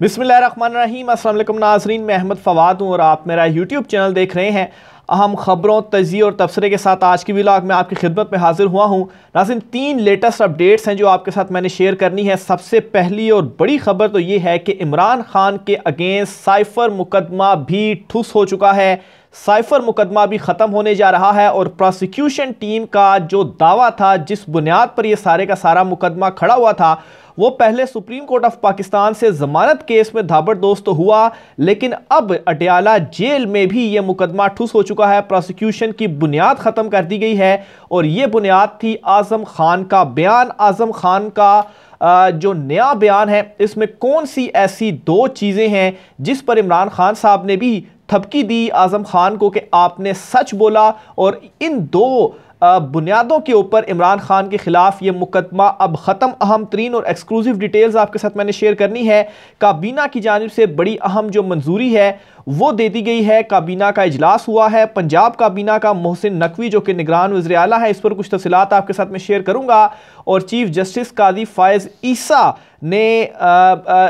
बिस्मिल्लाहिर्रहमानिर्रहीम। अस्सलाम वालेकुम नाज़रीन, मैं अहमद फ़वाद हूँ और आप मेरा यूट्यूब चैनल देख रहे हैं। अहम खबरों, तजिए और तबसरे के साथ आज की व्लॉग में आपकी खिदमत में हाजिर हुआ हूँ। नाज़रीन, 3 लेटेस्ट अपडेट्स हैं जो आपके साथ मैंने शेयर करनी है। सबसे पहली और बड़ी खबर तो ये है कि इमरान खान के अगेंस्ट साइफर मुकदमा भी ठुस हो चुका है। साइफर मुकदमा भी ख़त्म होने जा रहा है और प्रोसिक्यूशन टीम का जो दावा था, जिस बुनियाद पर यह सारे का सारा मुकदमा खड़ा हुआ था, वो पहले सुप्रीम कोर्ट ऑफ पाकिस्तान से जमानत केस में धाबड़दोस्त तो हुआ, लेकिन अब अडयाला जेल में भी यह मुकदमा ठुस हो चुका है। प्रोसिक्यूशन की बुनियाद ख़त्म कर दी गई है और यह बुनियाद थी आज़म खान का बयान। आज़म खान का जो नया बयान है, इसमें कौन सी ऐसी 2 चीज़ें हैं जिस पर इमरान खान साहब ने भी थपकी दी आज़म खान को कि आपने सच बोला, और इन 2 बुनियादों के ऊपर इमरान खान के खिलाफ ये मुकदमा अब ख़त्म। अहम तरीन और एक्सक्लूसिव डिटेल्स आपके साथ मैंने शेयर करनी है। काबीना की जानिब से बड़ी अहम जो मंजूरी है वो दे दी गई है। काबीना का इजलास हुआ है, पंजाब काबीना का। मोहसिन नकवी जो कि निगरान वज़ीर आला है, इस पर कुछ तफसीलात आपके साथ मैं शेयर करूँगा। और चीफ जस्टिस कादी फ़ायज़ ईसा ने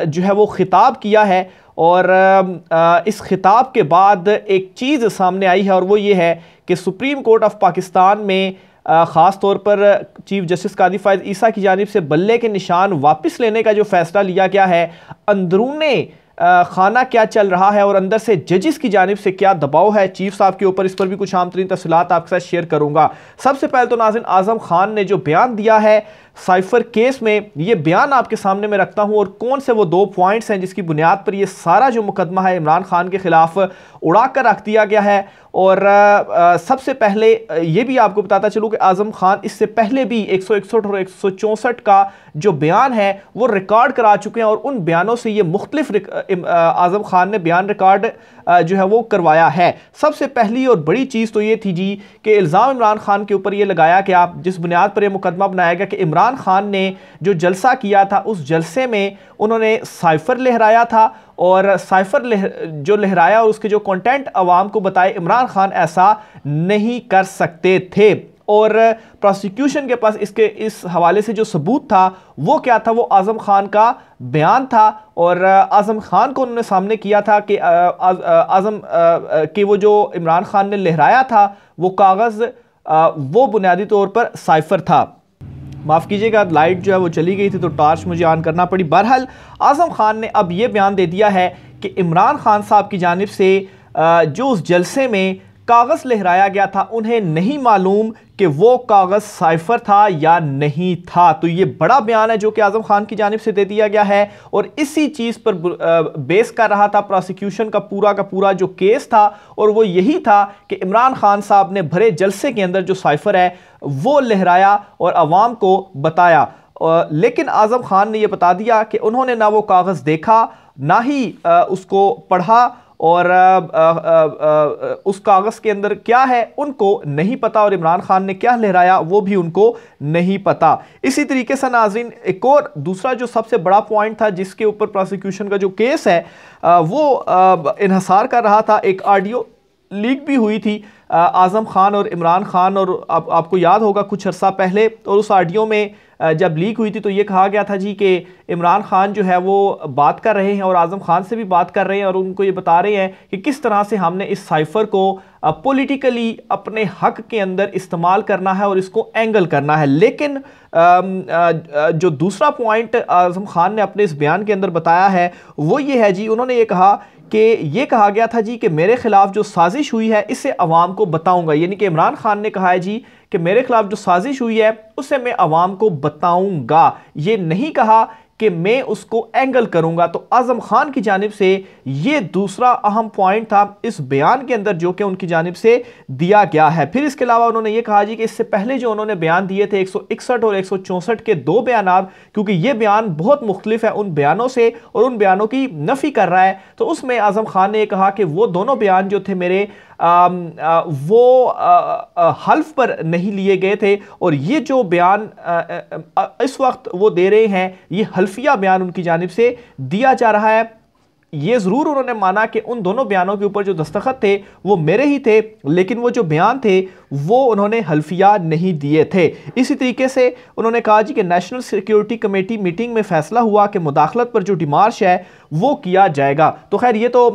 जो है वो खिताब किया है, और इस खिताब के बाद एक चीज़ सामने आई है, और वो ये है कि सुप्रीम कोर्ट ऑफ पाकिस्तान में ख़ास तौर पर चीफ जस्टिस कादी फ़ायज़ ईसा की जानिब से बल्ले के निशान वापस लेने का जो फ़ैसला लिया गया है, अंदरूने खाना क्या चल रहा है और अंदर से जजिस की जानिब से क्या दबाव है चीफ साहब के ऊपर, इस पर भी कुछ आम तरीन तफसीलात आपके साथ शेयर करूंगा। सबसे पहले तो नाज़रीन, आज़म खान ने जो बयान दिया है साइफर केस में, ये बयान आपके सामने मैं रखता हूं, और कौन से वो 2 पॉइंट्स हैं जिसकी बुनियाद पर ये सारा जो मुकदमा है इमरान खान के खिलाफ उड़ा कर रख दिया गया है। और सबसे पहले ये भी आपको बताता चलूँ कि आज़म खान इससे पहले भी 161 और 164 का जो बयान है वो रिकॉर्ड करा चुके हैं, और उन बयानों से ये मुख्तलिफ आज़म खान ने बयान रिकॉर्ड जो है वो करवाया है। सबसे पहली और बड़ी चीज़ तो ये थी जी कि इल्ज़ाम इमरान खान के ऊपर ये लगाया गया, जिस बुनियाद पर यह मुकदमा बनाया गया, कि इमरान खान ने जो जलसा किया था उस जलसे में उन्होंने साइफर लहराया था, और साइफर जो लहराया और उसके जो कंटेंट अवाम को बताए, इमरान खान ऐसा नहीं कर सकते थे। और प्रोसिक्यूशन के पास इसके इस हवाले से जो सबूत था वो क्या था, वो आज़म खान का बयान था, और आज़म खान को उन्होंने सामने किया था कि आज़म के वो जो इमरान खान ने लहराया था वो कागज़ वो बुनियादी तौर पर साइफर था। माफ़ कीजिएगा, लाइट जो है वो चली गई थी तो टॉर्च मुझे ऑन करना पड़ी। बहरहाल आज़म खान ने अब ये बयान दे दिया है कि इमरान खान साहब की जानिब से जो उस जलसे में कागज़ लहराया गया था, उन्हें नहीं मालूम कि वो कागज़ साइफर था या नहीं था। तो ये बड़ा बयान है जो कि आज़म खान की जानिब से दे दिया गया है, और इसी चीज़ पर बेस कर रहा था प्रोसिक्यूशन का पूरा जो केस था, और वो यही था कि इमरान खान साहब ने भरे जलसे के अंदर जो साइफर है वो लहराया और अवाम को बताया। लेकिन आज़म खान ने यह बता दिया कि उन्होंने ना वो कागज़ देखा, ना ही उसको पढ़ा, और उस कागज़ के अंदर क्या है उनको नहीं पता, और इमरान खान ने क्या लहराया वो भी उनको नहीं पता। इसी तरीके से नाज़रीन, एक और दूसरा जो सबसे बड़ा पॉइंट था जिसके ऊपर प्रोसिक्यूशन का जो केस है वो इन्हसार कर रहा था, एक ऑडियो लीक भी हुई थी आज़म खान और इमरान खान, और आपको याद होगा कुछ अर्सा पहले, और उस ऑडियो में जब लीक हुई थी तो ये कहा गया था जी कि इमरान खान जो है वो बात कर रहे हैं और आज़म खान से भी बात कर रहे हैं, और उनको ये बता रहे हैं कि किस तरह से हमने इस साइफर को पॉलिटिकली अपने हक के अंदर इस्तेमाल करना है और इसको एंगल करना है। लेकिन जो दूसरा पॉइंट आज़म खान ने अपने इस बयान के अंदर बताया है वो ये है जी, उन्होंने ये कहा कि ये कहा गया था जी कि मेरे खिलाफ जो साजिश हुई है इसे अवाम को बताऊंगा। यानी कि इमरान खान ने कहा है जी कि मेरे खिलाफ जो साजिश हुई है उसे मैं अवाम को बताऊंगा, ये नहीं कहा कि मैं उसको एंगल करूंगा। तो आज़म खान की जानिब से ये दूसरा अहम पॉइंट था इस बयान के अंदर जो कि उनकी जानिब से दिया गया है। फिर इसके अलावा उन्होंने ये कहा जी कि इससे पहले जो उन्होंने बयान दिए थे 161 और 164 के 2 बयान, क्योंकि ये बयान बहुत मुख्तलिफ है उन बयानों से और उन बयानों की नफ़ी कर रहा है, तो उसमें आज़म खान ने यह कहा कि वो दोनों बयान जो थे मेरे वो हल्फ पर नहीं लिए गए थे, और ये जो बयान इस वक्त वो दे रहे हैं ये हल्फिया बयान उनकी जानिब से दिया जा रहा है। ये ज़रूर उन्होंने माना कि उन दोनों बयानों के ऊपर जो दस्तखत थे वो मेरे ही थे, लेकिन वो जो बयान थे वो उन्होंने हल्फिया नहीं दिए थे। इसी तरीके से उन्होंने कहा जी कि नेशनल सिक्योरिटी कमेटी मीटिंग में फैसला हुआ कि मुदाखलत पर जो डिमार्च है वो किया जाएगा। तो खैर ये तो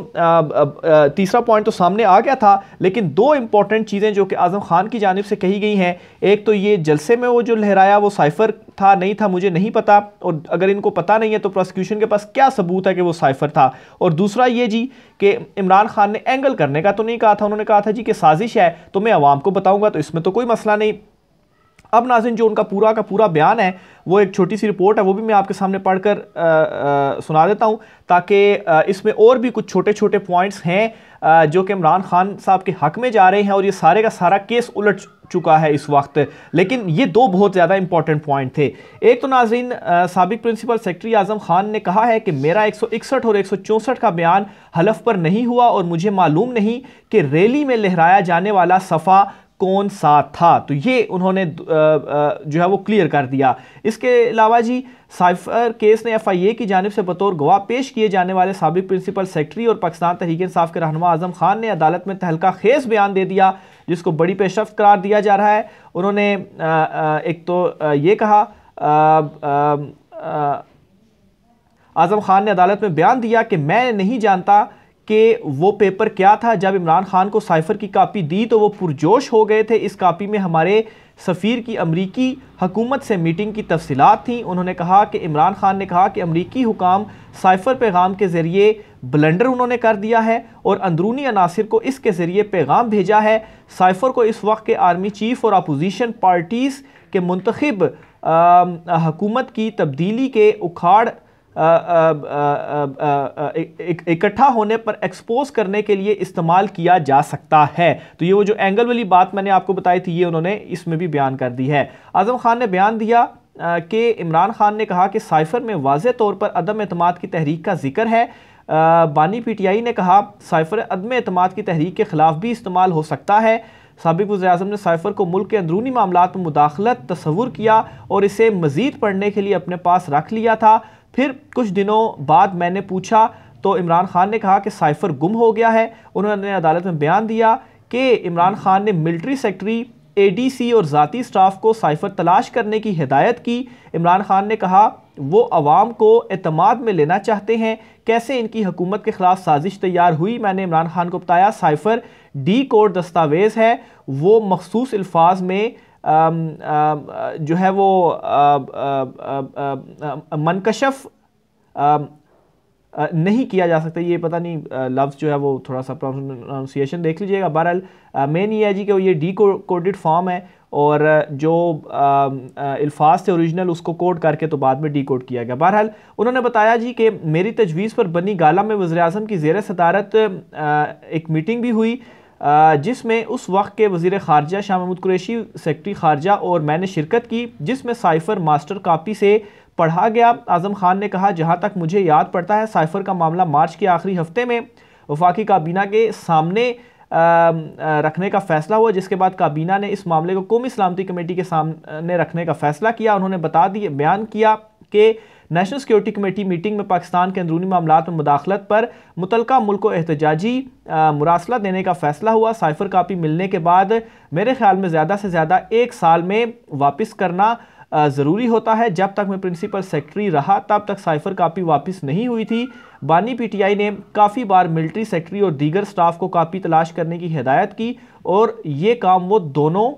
तीसरा पॉइंट तो सामने आ गया था, लेकिन दो इंपॉर्टेंट चीज़ें जो कि आज़म खान की जानिब से कही गई हैं, एक तो ये जलसे में वो जो लहराया वो साइफर था नहीं था मुझे नहीं पता, और अगर इनको पता नहीं है तो प्रोसिक्यूशन के पास क्या सबूत है कि वो साइफर था। और दूसरा ये जी कि इमरान खान ने एंगल करने का तो नहीं कहा था, उन्होंने कहा था जी कि साजिश है तो मैं अवाम को बताऊंगा, तो इसमें तो कोई मसला नहीं। अब नाज़रीन जो उनका पूरा का पूरा बयान है वो एक छोटी सी रिपोर्ट है, वो भी मैं आपके सामने पढ़कर सुना देता हूँ, ताकि इसमें और भी कुछ छोटे छोटे पॉइंट्स हैं जो कि इमरान खान साहब के हक में जा रहे हैं, और ये सारे का सारा केस उलट चुका है इस वक्त। लेकिन ये दो बहुत ज़्यादा इंपॉर्टेंट पॉइंट थे। एक तो नाज़रीन साबिक प्रिंसिपल सेक्रेटरी आज़म खान ने कहा है कि मेरा 161 और 164 का बयान हलफ पर नहीं हुआ और मुझे मालूम नहीं कि रैली में लहराया जाने वाला सफ़ा कौन सा था। तो ये उन्होंने जो है वो क्लियर कर दिया। इसके अलावा जी साइफर केस ने FIA की जानिब से बतौर गवाह पेश किए जाने वाले साबिक प्रिंसिपल सेक्रेटरी और पाकिस्तान तहरीक इंसाफ के रहनुमा आज़म खान ने अदालत में तहलका खेज बयान दे दिया, जिसको बड़ी पेशरफ्त करार दिया जा रहा है। उन्होंने एक तो ये कहा, आज़म खान ने अदालत में बयान दिया कि मैं नहीं जानता कि वो पेपर क्या था। जब इमरान खान को साइफर की कापी दी तो वो पुरजोश हो गए थे। इस कापी में हमारे सफ़ीर की अमरीकी हुकूमत से मीटिंग की तफसीलात थी। उन्होंने कहा कि इमरान खान ने कहा कि अमरीकी हुकाम साइफर पैगाम के ज़रिए ब्लंडर उन्होंने कर दिया है और अंदरूनी अनासिर को इसके ज़रिए पैगाम भेजा है। साइफर को इस वक्त के आर्मी चीफ और अपोजिशन पार्टीज़ के मुंतखब हुकूमत की तब्दीली के उखाड़ इकट्ठा होने पर एक्सपोज करने के लिए इस्तेमाल किया जा सकता है। तो ये वो जो एंगल वाली बात मैंने आपको बताई थी, ये उन्होंने इसमें भी बयान कर दी है। आज़म खान ने बयान दिया कि इमरान खान ने कहा कि साइफर में वाज़े तौर पर अदम एतमाद की तहरीक का जिक्र है। बानी PTI ने कहा साइफर अदम एतमाद की तहरीक के खिलाफ भी इस्तेमाल हो सकता है। साबिक वज़ीर-ए-आज़म ने साइफर को मुल्क के अंदरूनी मामलात में मुदाखलत तस्वुर किया और इसे मज़ीद पढ़ने के लिए अपने पास रख लिया था। फिर कुछ दिनों बाद मैंने पूछा तो इमरान खान ने कहा कि साइफर गुम हो गया है। उन्होंने अदालत में बयान दिया कि इमरान खान ने मिलिट्री सेक्रेटरी, ADC और ज़ाती स्टाफ को साइफर तलाश करने की हिदायत की। इमरान खान ने कहा वो अवाम को एतमाद में लेना चाहते हैं। कैसे इनकी हुकूमत के खिलाफ साजिश तैयार हुई, मैंने इमरान खान को बताया साइफर D-कोड दस्तावेज़ है, वो मखसूस अल्फाज में जो है वो मनकशफ नहीं किया जा सकता। ये पता नहीं लफ्ज़ जो है वो थोड़ा सा प्रोनाउंसिएशन देख लीजिएगा। बहरहाल मेन ये है जी कि ये D-कोडेड फॉर्म है और जो अल्फाज थे ओरिजिनल उसको कोड करके तो बाद में D-कोड किया गया। बहरहाल उन्होंने बताया जी कि मेरी तजवीज़ पर बनी गाला में वज़ीर-ए-आज़म की ज़ेर सदारत एक मीटिंग भी हुई, जिसमें उस वक्त के वज़ीर ख़ारजा शाह महमूद कुरैशी सेक्रेटरी ख़ारजा और मैंने शिरकत की, जिसमें साइफर मास्टर कापी से पढ़ा गया। आज़म खान ने कहा जहाँ तक मुझे याद पड़ता है साइफर का मामला मार्च के आखिरी हफ्ते में वफाकी काबीना के सामने रखने का फ़ैसला हुआ, जिसके बाद काबीना ने इस मामले को कौमी सलामती कमेटी के सामने रखने का फ़ैसला किया। उन्होंने बयान किया कि नेशनल सिक्योरिटी कमेटी मीटिंग में पाकिस्तान के अंदरूनी मामलात में मुदाखलत पर मुतलका मुल्क को एहतजाजी मुरासला देने का फ़ैसला हुआ। साइफर कापी मिलने के बाद मेरे ख्याल में ज़्यादा से ज़्यादा 1 साल में वापस करना ज़रूरी होता है। जब तक मैं प्रिंसिपल सेक्रेटरी रहा तब तक साइफर कापी वापस नहीं हुई थी। बानी PTI ने काफ़ी बार मिलिट्री सेक्रेटरी और दीगर स्टाफ को कापी तलाश करने की हिदायत की और ये काम वो दोनों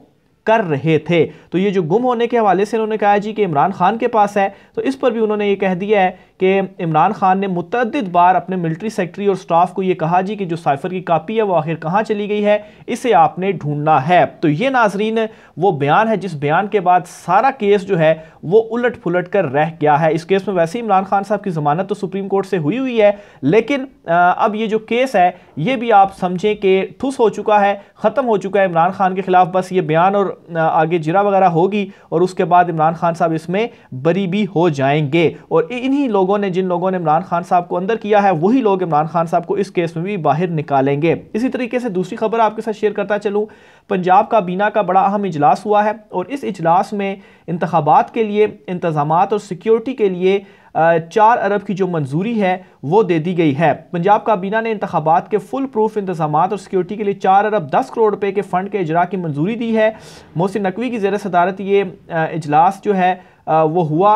कर रहे थे। तो ये जो गुम होने के हवाले से उन्होंने कहा जी कि इमरान खान के पास है, तो इस पर भी उन्होंने ये कह दिया है कि इमरान खान ने मुतअद्दिद बार अपने मिलिट्री सेक्रेटरी और स्टाफ को ये कहा जी कि जो साइफर की कापी है वो आखिर कहाँ चली गई है, इसे आपने ढूंढना है। तो ये नाजरीन वो बयान है जिस बयान के बाद सारा केस जो है वो उलट पुलट कर रह गया है। इस केस में वैसे ही इमरान खान साहब की ज़मानत तो सुप्रीम कोर्ट से हुई है, लेकिन अब ये जो केस है ये भी आप समझें कि ठुस हो चुका है, ख़त्म हो चुका है इमरान खान के खिलाफ। बस ये बयान और आगे जिरा वगैरह होगी और उसके बाद इमरान खान साहब इसमें बरी भी हो जाएंगे। और इन्हीं लोगों ने, जिन लोगों ने इमरान खान साहब को अंदर किया है, वही लोग इमरान खान साहब को इस केस में भी बाहर निकालेंगे। इसी तरीके से दूसरी खबर आपके साथ शेयर करता चलूँ, पंजाब काबीना का बड़ा अहम इजलास हुआ है और इस इजलास में इंतखाबात के लिए इंतजामात और सिक्योरिटी के लिए 4 अरब की जो मंजूरी है वो दे दी गई है। पंजाब काबीना ने इंतखाबात के फुल प्रूफ इंतजामात और सिक्योरिटी के लिए 4 अरब 10 करोड़ रुपए के फ़ंड के इजरा की मंजूरी दी है। मोहसिन नकवी की ज़ेर सदारत ये इजलास जो है वो हुआ।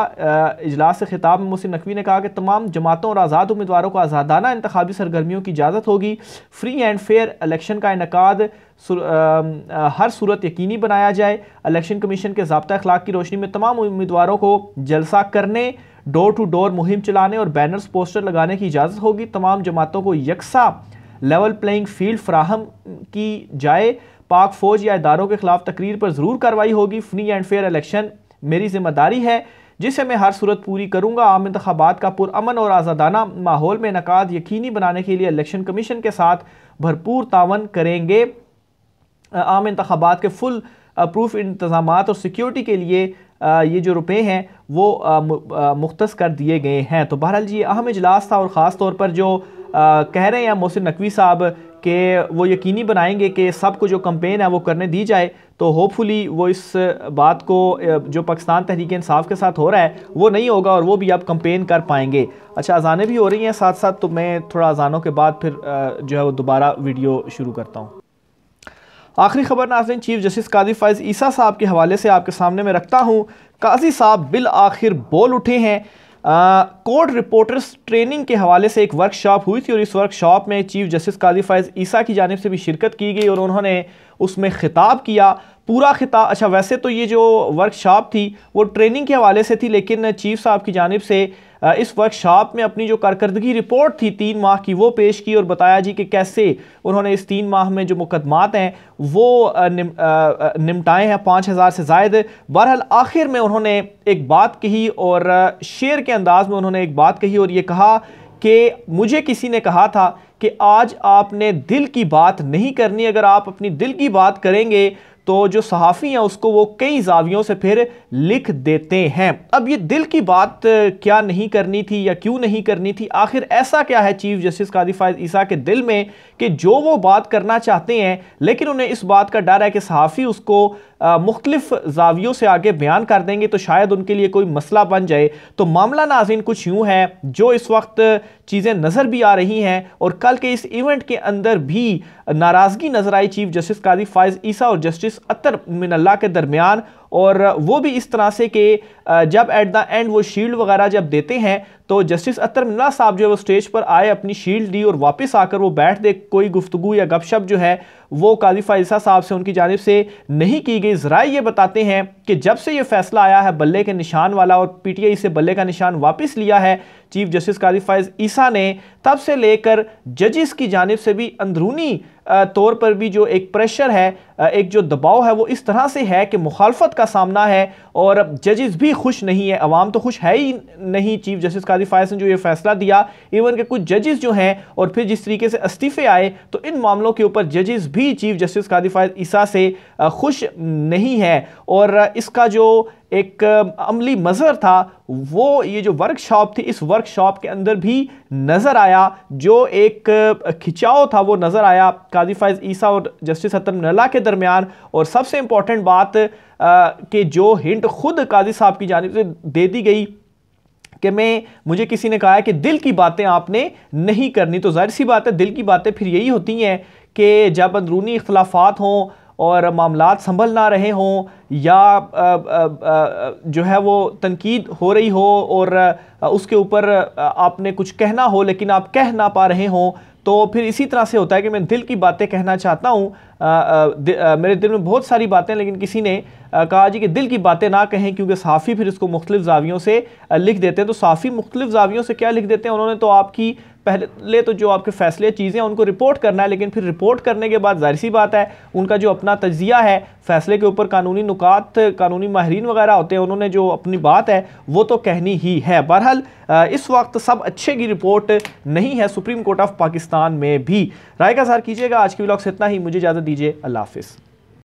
इजलास से खिताब में मोहसिन नकवी ने कहा कि तमाम जमातों और आज़ाद उम्मीदवारों को आज़ादाना इंतखाबी सरगर्मियों की इजाज़त होगी। फ्री एंड फेयर इलेक्शन का इनकाद हर सूरत यकीनी बनाया जाए। इलेक्शन कमीशन के ज़ाब्ता अखलाक की रोशनी में तमाम उम्मीदवारों को जलसा करने, डोर टू डोर मुहिम चलाने और बैनर्स पोस्टर लगाने की इजाज़त होगी। तमाम जमातों को यकसा लेवल प्लेइंग फील्ड फराहम की जाए। पाक फौज या इदारों के खिलाफ तकरीर पर ज़रूर कार्रवाई होगी। फ्री एंड फेयर इलेक्शन मेरी जिम्मेदारी है जिसे मैं हर सूरत पूरी करूंगा। आम इंतखाबात का पुरअमन और आज़ादाना माहौल में इनकाद यकीनी बनाने के लिए इलेक्शन कमीशन के साथ भरपूर तावन करेंगे। आम इंतखाबात के फुल प्रूफ इंतजामात और सिक्योरिटी के लिए ये जो रुपए हैं वो मुख्तस कर दिए गए हैं। तो बहरहाल जी अहम इजलास था और ख़ास तौर पर जो कह रहे हैं मोहसिन नकवी साहब कि वो यकीनी बनाएंगे कि सबको जो कंपेन है वो करने दी जाए। तो होपफुली वो इस बात को जो पाकिस्तान तहरीक इंसाफ के साथ हो रहा है वो नहीं होगा और वो भी अब कंपेन कर पाएंगे। अच्छा, अजानें भी हो रही हैं साथ साथ, तो मैं थोड़ा अजानों के बाद फिर जो है वो दोबारा वीडियो शुरू करता हूँ। आखिरी खबर नाज़रीन चीफ जस्टिस काजी फ़ाइज़ ईसा साहब के हवाले से आपके सामने मैं रखता हूँ। काजी साहब बिल आखिर बोल उठे हैं। कोर्ट रिपोर्टर्स ट्रेनिंग के हवाले से एक वर्कशॉप हुई थी और इस वर्कशॉप में चीफ जस्टिस काजी फ़ाइज़ ईसा की जानिब से भी शिरकत की गई और उन्होंने उसमें खिताब किया। पूरा खिताब, अच्छा वैसे तो ये जो वर्कशॉप थी वो ट्रेनिंग के हवाले से थी, लेकिन चीफ साहब की जानिब से इस वर्कशॉप में अपनी जो कारकर्दगी रिपोर्ट थी 3 माह की वो पेश की और बताया जी कि कैसे उन्होंने इस 3 माह में जो मुकदमात हैं वो निपटाए हैं 5000 से ज़ायद। बहरहाल आखिर में उन्होंने एक बात कही और शेर के अंदाज में उन्होंने एक बात कही और ये कहा कि मुझे किसी ने कहा था कि आज आपने दिल की बात नहीं करनी, अगर आप अपनी दिल की बात करेंगे तो जो सहाफ़ी हैं उसको वो कई जावियों से फिर लिख देते हैं। अब ये दिल की बात क्या नहीं करनी थी या क्यों नहीं करनी थी, आखिर ऐसा क्या है चीफ जस्टिस काजी फ़ाइज़ ईसा के दिल में कि जो वो बात करना चाहते हैं लेकिन उन्हें इस बात का डर है कि सहाफ़ी उसको मुख्तलिफ जावियों से आगे बयान कर देंगे तो शायद उनके लिए कोई मसला बन जाए। तो मामला नाज़रीन कुछ यूँ है, जो इस वक्त चीज़ें नज़र भी आ रही हैं और कल के इस इवेंट के अंदर भी नाराज़गी नज़र आई चीफ जस्टिस काजी फ़ाइज़ ईसा और जस्टिस अतर मिनल्ला के दरमियान, और वो भी इस तरह से कि जब एट द एंड वो शील्ड वगैरह जब देते हैं तो जस्टिस अतर मिनल्ला साहब जो है वो स्टेज पर आए, अपनी शील्ड दी और वापस आकर वो बैठ दे, कोई गुफ्तगू या गपशप जो है वो काजी फ़ाइज़ ईसा साहब से उनकी जानिब से नहीं की गई। ज़राए ये बताते हैं कि जब से ये फैसला आया है बल्ले के निशान वाला और पीटीआई से बल्ले का निशान वापस लिया है चीफ जस्टिस काजी फ़ाइज़ ईसा ने, तब से लेकर जजिस की जानिब से भी अंदरूनी तौर पर भी जो एक प्रेशर है, एक जो दबाव है वो इस तरह से है कि मुखालफत का सामना है और जजिस भी खुश नहीं है, अवाम तो खुश है ही नहीं। चीफ जस्टिस काजी फ़ाइज़ ने जो ये फैसला दिया, इवन के कुछ जजिस जो हैं और फिर जिस तरीके से इस्तीफ़े आए, तो इन मामलों के ऊपर जजिस भी चीफ जस्टिस काजी फ़ाइज़ ईसा से खुश नहीं है। और इसका जो एक अमली मज़हर था वो ये जो वर्कशॉप थी, इस वर्कशॉप के अंदर भी नज़र आया, जो एक खिंचाव था वो नज़र आया काजी फ़ाइज़ ईसा और जस्टिस अतर मिनल्ला के दरमियान। और सबसे इम्पॉर्टेंट बात कि जो हिंट खुद काजी साहब की जानिब से दे दी गई कि मुझे किसी ने कहा है कि दिल की बातें आपने नहीं करनी, तो जाहिर सी बात है दिल की बातें फिर यही होती हैं कि जब अंदरूनी इख्तलाफात हों और मामलात संभल ना रहे हों या जो है वो तनकीद हो रही हो और उसके ऊपर आपने कुछ कहना हो लेकिन आप कह ना पा रहे हों, तो फिर इसी तरह से होता है कि मैं दिल की बातें कहना चाहता हूँ, मेरे दिल में बहुत सारी बातें, लेकिन किसी ने कहा जी कि दिल की बातें ना कहें क्योंकि सहाफ़ी फिर इसको मुख्तलिफ जावियों से लिख देते हैं। तो सहाफ़ी मुख्तलिफ जावियों से क्या लिख देते हैं, उन्होंने तो आपकी पहले तो जो आपके फैसले चीज़ें उनको रिपोर्ट करना है, लेकिन फिर रिपोर्ट करने के बाद जाहिर सी बात है उनका जो अपना तज्जिया है फैसले के ऊपर, कानूनी नुकात, कानूनी माहिरीन वगैरह होते हैं, उन्होंने जो अपनी बात है वो तो कहनी ही है। बहरहाल इस वक्त सब अच्छे की रिपोर्ट नहीं है सुप्रीम कोर्ट ऑफ पाकिस्तान में भी। राय का इज़हार कीजिएगा। आज की व्लॉग से इतना ही, मुझे इजाज़त दीजिए, अल्लाह हाफ़िज़।